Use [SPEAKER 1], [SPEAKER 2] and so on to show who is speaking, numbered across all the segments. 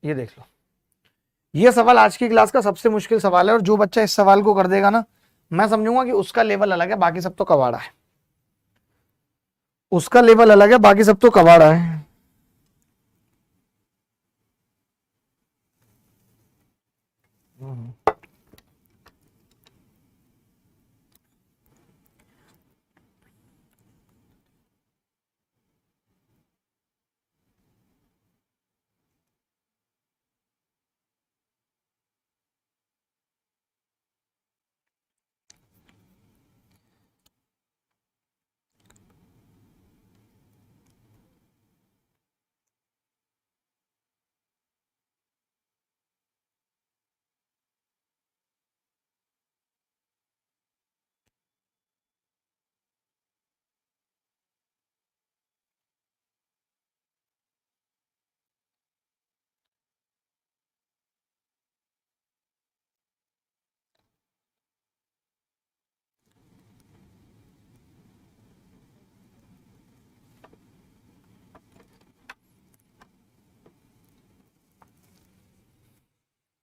[SPEAKER 1] ये देख लो, ये सवाल आज की क्लास का सबसे मुश्किल सवाल है, और जो बच्चा इस सवाल को कर देगा ना, मैं समझूंगा कि उसका लेवल अलग है, बाकी सब तो कबाड़ा है। उसका लेवल अलग है, बाकी सब तो कबाड़ा है।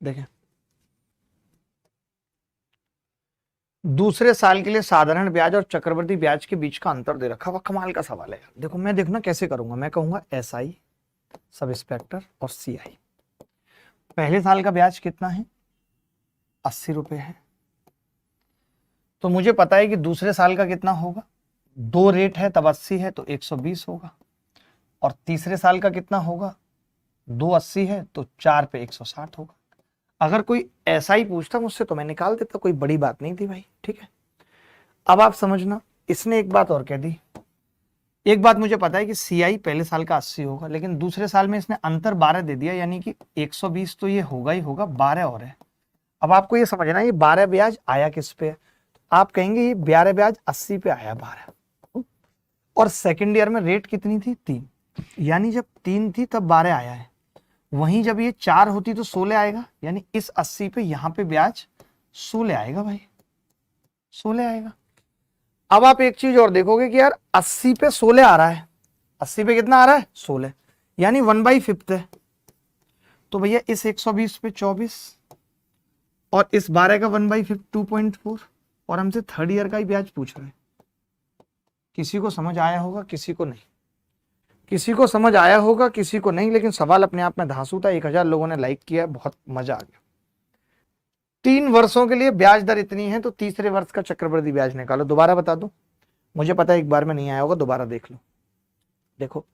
[SPEAKER 1] देखें, दूसरे साल के लिए साधारण ब्याज और चक्रवृद्धि ब्याज के बीच का अंतर दे रखा हुआ, कमाल का सवाल है यार। देखो मैं देखना कैसे करूंगा, मैं कहूंगा SI, सब इंस्पेक्टर और CI। पहले साल का ब्याज कितना है, 80 रुपए है। तो मुझे पता है कि दूसरे साल का कितना होगा, 2 रेट है तब 80 है तो 120 होगा। और तीसरे साल का कितना होगा, 2 80 है तो 4 पे 160 होगा। अगर कोई ऐसा ही पूछता मुझसे तो मैं निकाल देता, कोई बड़ी बात नहीं थी भाई, ठीक है। अब आप समझना, इसने एक बात और कह दी। एक बात मुझे पता है कि CI पहले साल का 80 होगा, लेकिन दूसरे साल में इसने अंतर 12 दे दिया, यानी कि 120 तो ये होगा ही होगा, 12 और है। अब आपको ये समझना है ये 12 ब्याज आया किस पे है। आप कहेंगे ये 12 ब्याज 80 पे आया 12, और सेकेंड ईयर में रेट कितनी थी, 3, यानी जब 3 थी तब 12 आया है। वहीं जब ये 4 होती तो 16 आएगा, यानी इस 80 पे यहां पे ब्याज 16 आएगा भाई, 16 आएगा। अब आप एक चीज और देखोगे कि यार 80 पे 16 आ रहा है, 80 पे कितना आ रहा है, 16, यानी 1/5 है। तो भैया इस 120 पे 24 और इस 12 का 1/5 2.4, और हमसे थर्ड ईयर का ही ब्याज पूछ रहे हैं। किसी को समझ आया होगा, किसी को नहीं, किसी को समझ आया होगा, किसी को नहीं, लेकिन सवाल अपने आप में धांसू था। 1000 लोगों ने लाइक किया, बहुत मजा आ गया। 3 वर्षों के लिए ब्याज दर इतनी है, तो तीसरे वर्ष का चक्रवृद्धि ब्याज निकालो। दोबारा बता दो, मुझे पता है एक बार में नहीं आया होगा, दोबारा देख लो। देखो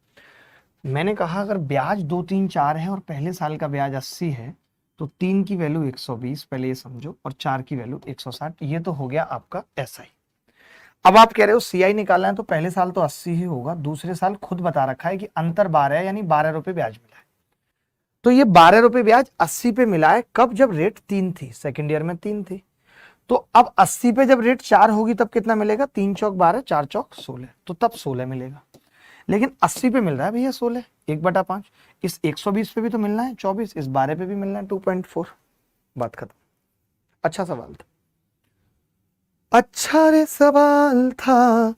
[SPEAKER 1] मैंने कहा अगर ब्याज 2 3 4 है और पहले साल का ब्याज 80 है, तो 3 की वैल्यू 120, पहले ये समझो, और 4 की वैल्यू 160। ये तो हो गया आपका SI। अब आप कह रहे हो CI निकालना है, तो पहले साल तो 80 ही होगा, दूसरे साल खुद बता रखा है कि अंतर 12 है, यानी 12 रुपए ब्याज मिला है। तो ये 12 रुपए ब्याज 80 पे मिला है, कब, जब रेट 3 थी, सेकेंड ईयर में 3 थी। तो अब 80 पे जब रेट 4 होगी तब कितना मिलेगा, 3 चौक 12, 4 चौक 16, तो तब 16 मिलेगा। लेकिन 80 पे मिल रहा है भैया 16, 1/5। इस 120 पे भी तो मिलना है 24, इस 12 पे भी मिलना है 2.4। बात खत्म। अच्छा सवाल था, अच्छा रे सवाल था,